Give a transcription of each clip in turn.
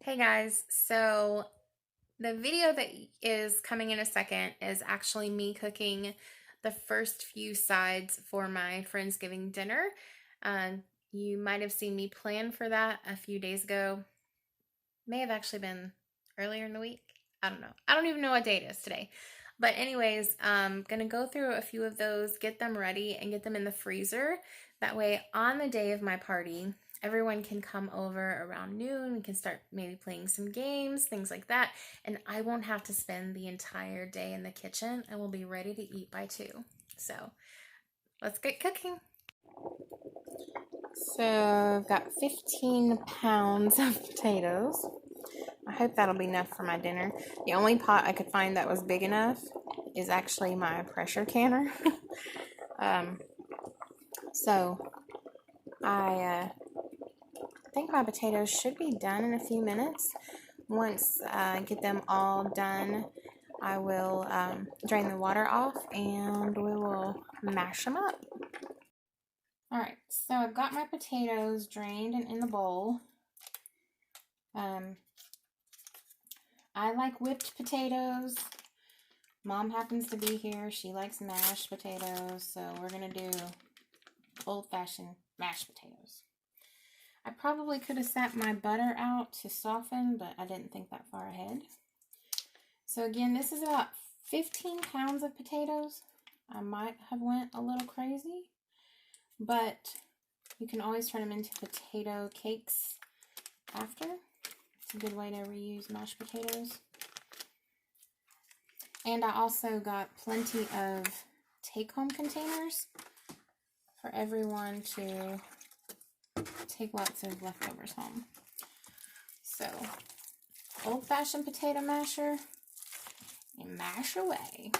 Hey guys, so the video that is coming in a second is actually me cooking the first few sides for my Friendsgiving dinner. You might have seen me plan for that a few days ago. May have actually been earlier in the week. I don't know. I don't even know what date it is today. But anyways, I'm going to go through a few of those, get them ready, and get them in the freezer. That way, on the day of my party, everyone can come over around noon. We can start maybe playing some games, things like that. And I won't have to spend the entire day in the kitchen. I will be ready to eat by 2. So let's get cooking. So I've got 15 pounds of potatoes. I hope that'll be enough for my dinner. The only pot I could find that was big enough is actually my pressure canner. So I think my potatoes should be done in a few minutes. Once I get them all done, I will drain the water off and we will mash them up. Alright, so I've got my potatoes drained and in the bowl. I like whipped potatoes. Mom happens to be here. She likes mashed potatoes, so we're going to do old-fashioned mashed potatoes. I probably could have sat my butter out to soften, but I didn't think that far ahead. So again, this is about 15 pounds of potatoes. I might have went a little crazy, but you can always turn them into potato cakes after. It's a good way to reuse mashed potatoes. And I also got plenty of take-home containers for everyone to take lots of leftovers home. So, old-fashioned potato masher, and mash away.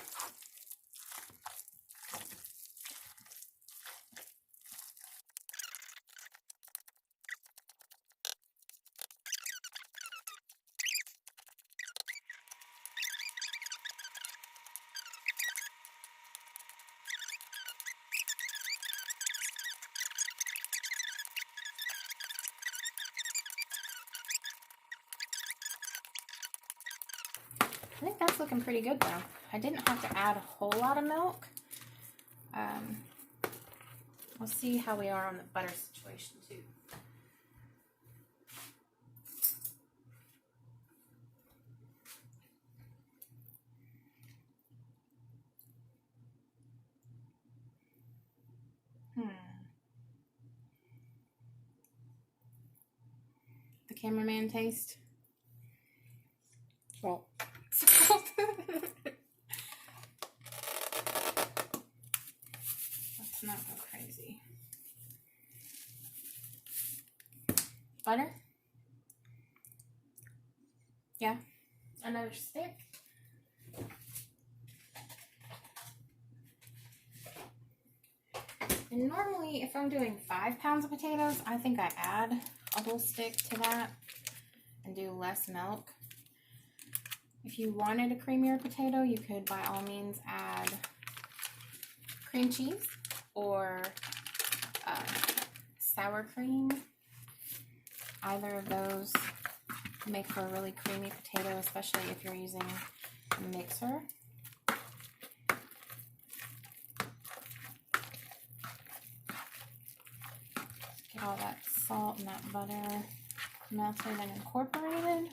I think that's looking pretty good though. I didn't have to add a whole lot of milk. We'll see how we are on the butter situation too. The cameraman taste. Well, let's not go crazy. Butter? Yeah. Another stick. And normally, if I'm doing 5 pounds of potatoes, I think I add a whole stick to that and do less milk. If you wanted a creamier potato, you could by all means add cream cheese or sour cream. Either of those make for a really creamy potato, especially if you're using a mixer. Get all that salt and that butter melted and incorporated.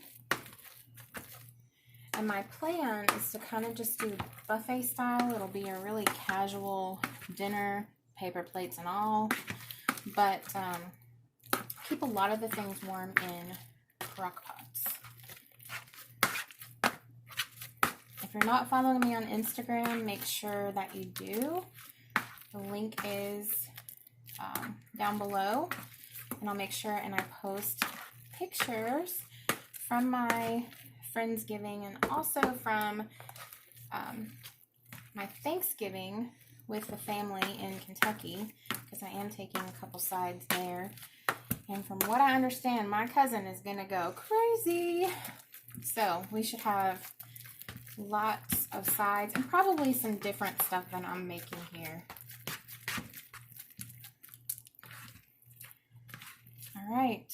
And my plan is to kind of just do buffet style. It'll be a really casual dinner, paper plates and all, but keep a lot of the things warm in crock pots. If you're not following me on Instagram, make sure that you do. The link is down below, and I'll make sure and I post pictures from my Friendsgiving and also from my Thanksgiving with the family in Kentucky, because I am taking a couple sides there. And from what I understand, my cousin is gonna go crazy. So we should have lots of sides and probably some different stuff than I'm making here. All right.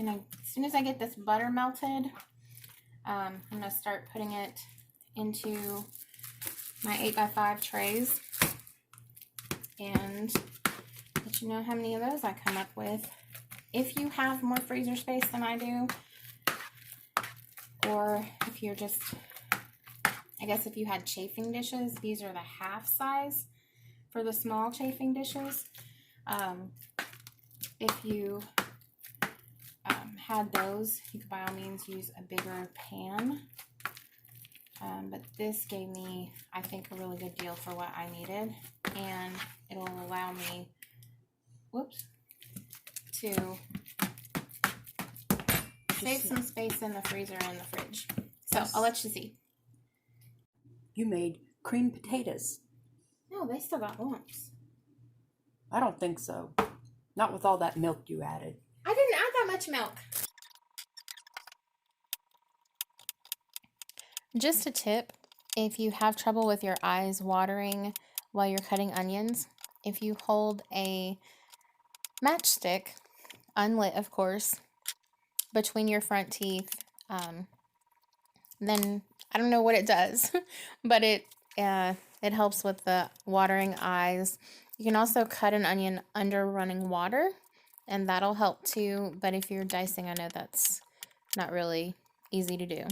as soon as I get this butter melted, I'm going to start putting it into my 8x5 trays and let you know how many of those I come up with. If you have more freezer space than I do, or if you're just, I guess if you had chafing dishes, these are the half size for the small chafing dishes. If you had those, you could by all means use a bigger pan. But this gave me, I think, a really good deal for what I needed, and it'll allow me, to save some space in the freezer and the fridge. So I'll let you see. You made creamed potatoes. No, they still got lumps. I don't think so. Not with all that milk you added. I didn't add that much milk. Just a tip, if you have trouble with your eyes watering while you're cutting onions, if you hold a matchstick, unlit of course, between your front teeth, then I don't know what it does, but it helps with the watering eyes. You can also cut an onion under running water, and that'll help too, but if you're dicing, I know that's not really easy to do.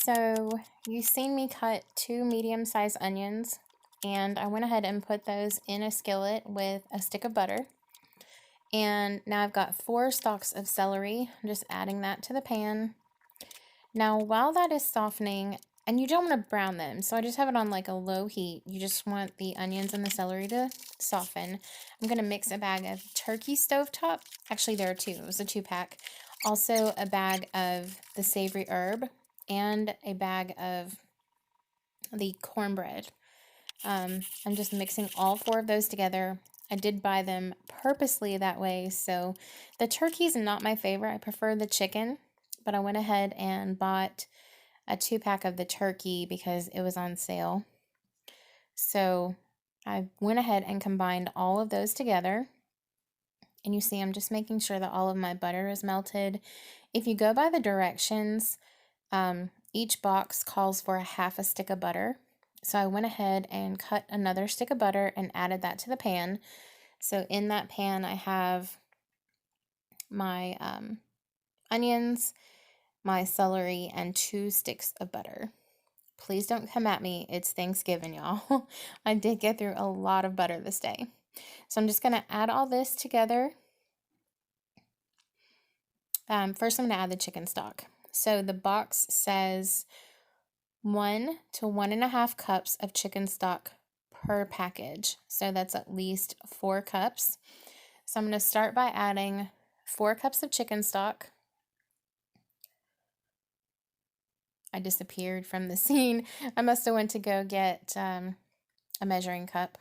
So you've seen me cut 2 medium-sized onions, and I went ahead and put those in a skillet with a stick of butter. And now I've got 4 stalks of celery. I'm just adding that to the pan. Now while that is softening, and you don't want to brown them, so I just have it on like a low heat. You just want the onions and the celery to soften. I'm going to mix a bag of turkey stovetop. Actually, there are 2. It was a 2-pack. Also a bag of the savory herb and a bag of the cornbread. I'm just mixing all 4 of those together. I did buy them purposely that way, so the turkey's not my favorite. I prefer the chicken, but I went ahead and bought a 2-pack of the turkey because it was on sale. So I went ahead and combined all of those together. And you see I'm just making sure that all of my butter is melted. If you go by the directions, each box calls for a half a stick of butter. So I went ahead and cut another stick of butter and added that to the pan. So in that pan I have my onions, my celery, and 2 sticks of butter. Please don't come at me. It's Thanksgiving, y'all. I did get through a lot of butter this day. So I'm just going to add all this together. First I'm going to add the chicken stock. So the box says 1 to 1.5 cups of chicken stock per package. So that's at least 4 cups. So I'm going to start by adding 4 cups of chicken stock. I disappeared from the scene. I must have went to go get a measuring cup.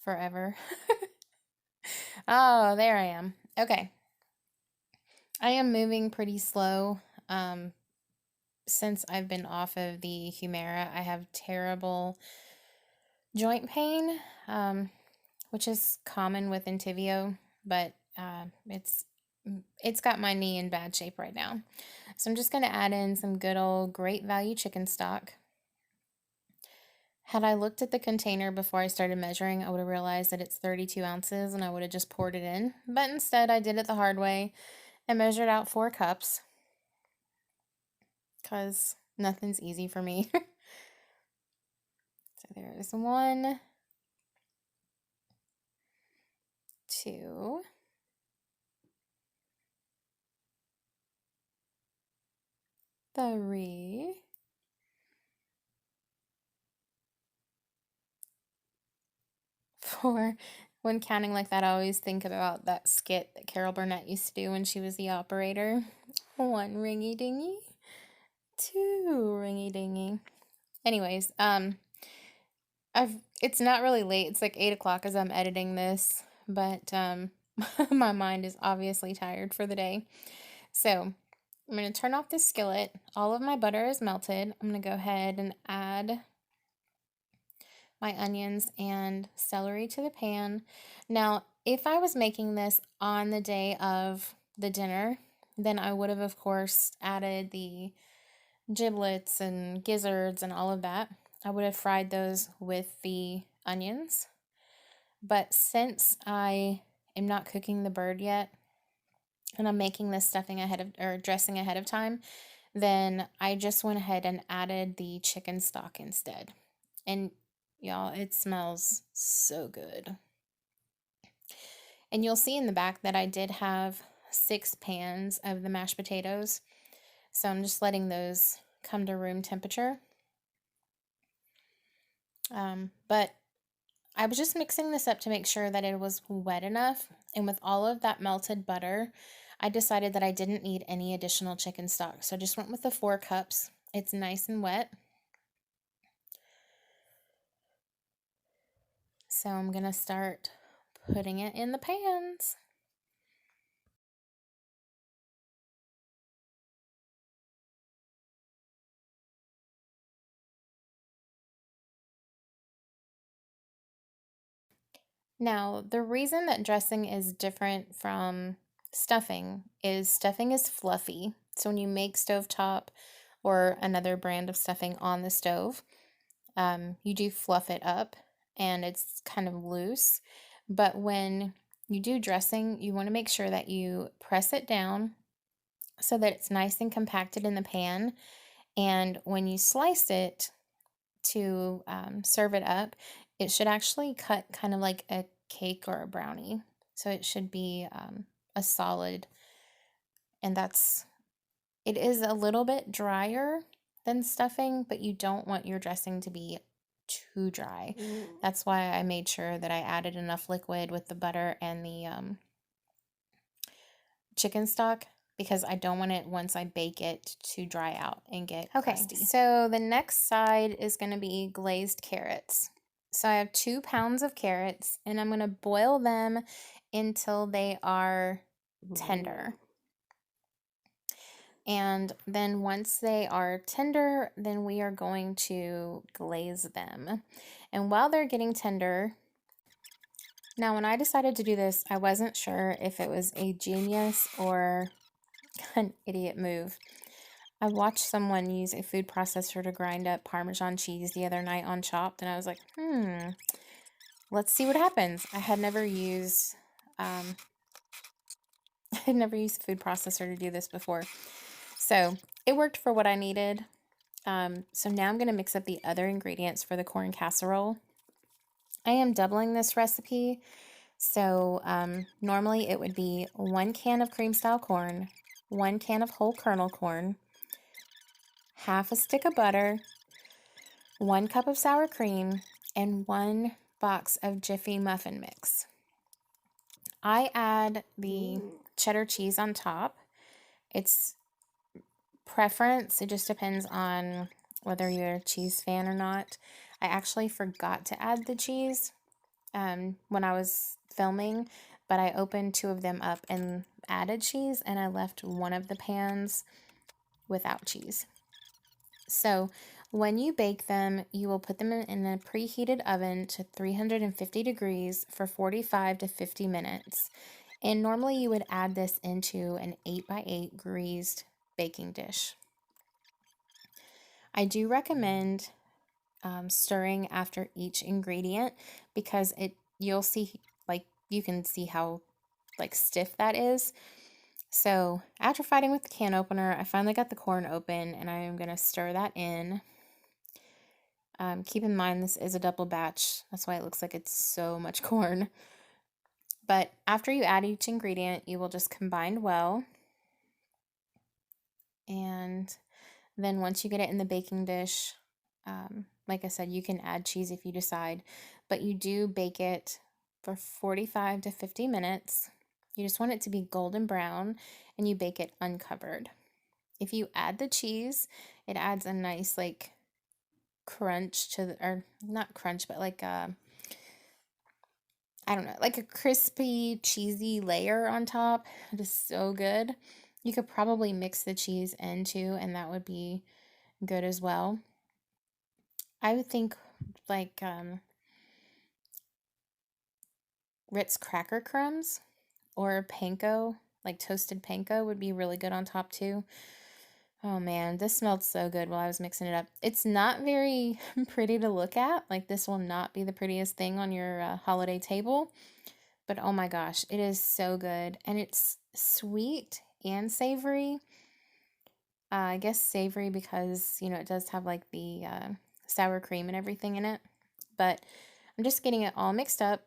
Forever. Oh, there I am. Okay. I am moving pretty slow. Since I've been off of the Humira, I have terrible joint pain, which is common with Entyvio, but it's got my knee in bad shape right now. So I'm just going to add in some good old Great Value chicken stock. Had I looked at the container before I started measuring, I would have realized that it's 32 ounces and I would have just poured it in. But instead, I did it the hard way and measured out 4 cups. Because nothing's easy for me. So there's 1, 2, 3, 4. When counting like that, I always think about that skit that Carol Burnett used to do when she was the operator. 1 ringy dingy. too ringy dingy. Anyways, it's not really late. It's like 8 o'clock as I'm editing this, but my mind is obviously tired for the day. So I'm going to turn off this skillet. All of my butter is melted. I'm going to go ahead and add my onions and celery to the pan. Now, if I was making this on the day of the dinner, then I would have, of course, added the giblets and gizzards and all of that. I would have fried those with the onions. But since I am not cooking the bird yet, and I'm making this stuffing dressing ahead of time, then I just went ahead and added the chicken stock instead. And y'all, it smells so good. And you'll see in the back that I did have 6 pans of the mashed potatoes. So I'm just letting those come to room temperature. But I was just mixing this up to make sure that it was wet enough. And with all of that melted butter, I decided that I didn't need any additional chicken stock. So I just went with the 4 cups. It's nice and wet. So I'm going to start putting it in the pans. Now, the reason that dressing is different from stuffing is fluffy. So when you make stovetop or another brand of stuffing on the stove, you do fluff it up and it's kind of loose. But when you do dressing, you want to make sure that you press it down so that it's nice and compacted in the pan. And when you slice it to serve it up, it should actually cut kind of like a cake or a brownie. So it should be a solid, and it is a little bit drier than stuffing, but you don't want your dressing to be too dry. That's why I made sure that I added enough liquid with the butter and the chicken stock, because I don't want it, once I bake it, to dry out and get crusty. So the next side is going to be glazed carrots. So I have 2 pounds of carrots, and I'm going to boil them until they are tender. And then once they are tender, then we are going to glaze them. And while they're getting tender, now when I decided to do this, I wasn't sure if it was a genius or an idiot move. I watched someone use a food processor to grind up Parmesan cheese the other night on Chopped, and I was like, let's see what happens. I had never used a food processor to do this before. So it worked for what I needed. So now I'm going to mix up the other ingredients for the corn casserole. I am doubling this recipe. So normally it would be 1 can of cream style corn, 1 can of whole kernel corn, half a stick of butter, 1 cup of sour cream, and 1 box of Jiffy muffin mix. I add the cheddar cheese on top. It's preference. It just depends on whether you're a cheese fan or not. I actually forgot to add the cheese when I was filming, but I opened 2 of them up and added cheese, and I left one of the pans without cheese. So when you bake them, you will put them in a preheated oven to 350 degrees for 45 to 50 minutes. And normally you would add this into an 8x8 greased baking dish. I do recommend stirring after each ingredient, because you'll see, like, you can see how like stiff that is. So after fighting with the can opener, I finally got the corn open, and I am going to stir that in. Keep in mind, this is a double batch. That's why it looks like it's so much corn. But after you add each ingredient, you will just combine well. And then once you get it in the baking dish, like I said, you can add cheese if you decide, but you do bake it for 45 to 50 minutes. You just want it to be golden brown, and you bake it uncovered. if you add the cheese, it adds a nice like crunch to the, or not crunch, but like I don't know, like a crispy, cheesy layer on top. It is so good. You could probably mix the cheese in too, and that would be good as well. I would think like Ritz cracker crumbs or panko, like toasted panko, would be really good on top too. Oh man, this smelled so good while I was mixing it up. It's not very pretty to look at. Like, this will not be the prettiest thing on your holiday table. But oh my gosh, it is so good. And it's sweet and savory. I guess savory because, you know, it does have like the sour cream and everything in it. But I'm just getting it all mixed up.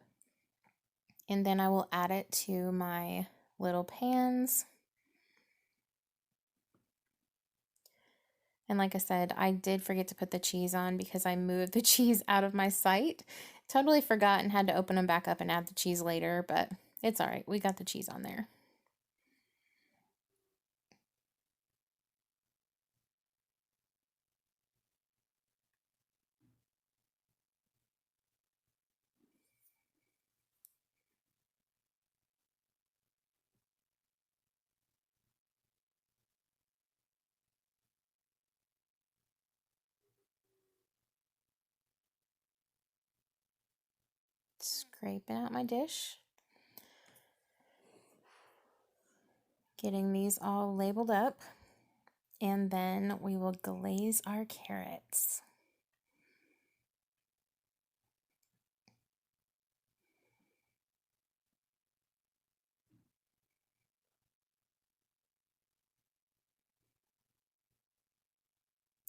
And then I will add it to my little pans. And like I said, I did forget to put the cheese on because I moved the cheese out of my sight. Totally forgot and had to open them back up and add the cheese later, but it's all right. We got the cheese on there. Scraping out my dish. Getting these all labeled up. And then we will glaze our carrots.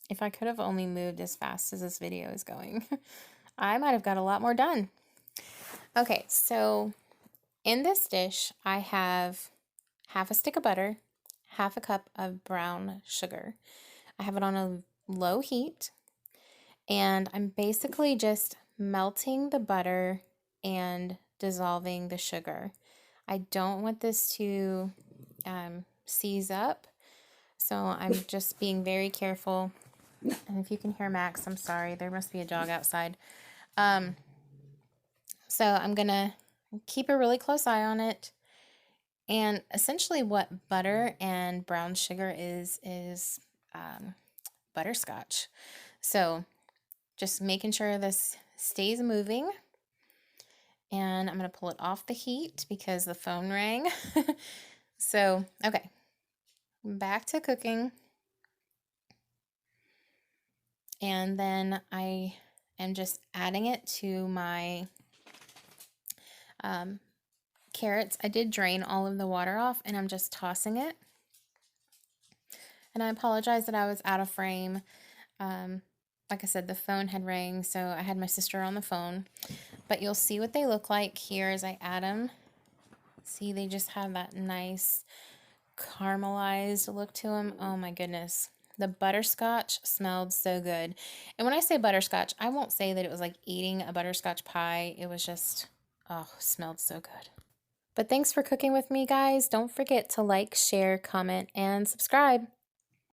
If I could have only moved as fast as this video is going, I might have got a lot more done. Okay, so in this dish, I have half a stick of butter, half a cup of brown sugar. I have it on a low heat, and I'm basically just melting the butter and dissolving the sugar. I don't want this to seize up, so I'm just being very careful. And if you can hear Max, I'm sorry, there must be a dog outside. So I'm gonna keep a really close eye on it. And essentially what butter and brown sugar is butterscotch. So just making sure this stays moving. And I'm going to pull it off the heat because the phone rang. So, okay, back to cooking. And then I am just adding it to my carrots. I did drain all of the water off, and I'm just tossing it. And I apologize that I was out of frame. Like I said, the phone had rang, so I had my sister on the phone. But you'll see what they look like here as I add them. See, they just have that nice caramelized look to them. Oh my goodness. The butterscotch smelled so good. And when I say butterscotch, I won't say that it was like eating a butterscotch pie. It was just, oh, smelled so good. But thanks for cooking with me, guys. Don't forget to like, share, comment, and subscribe.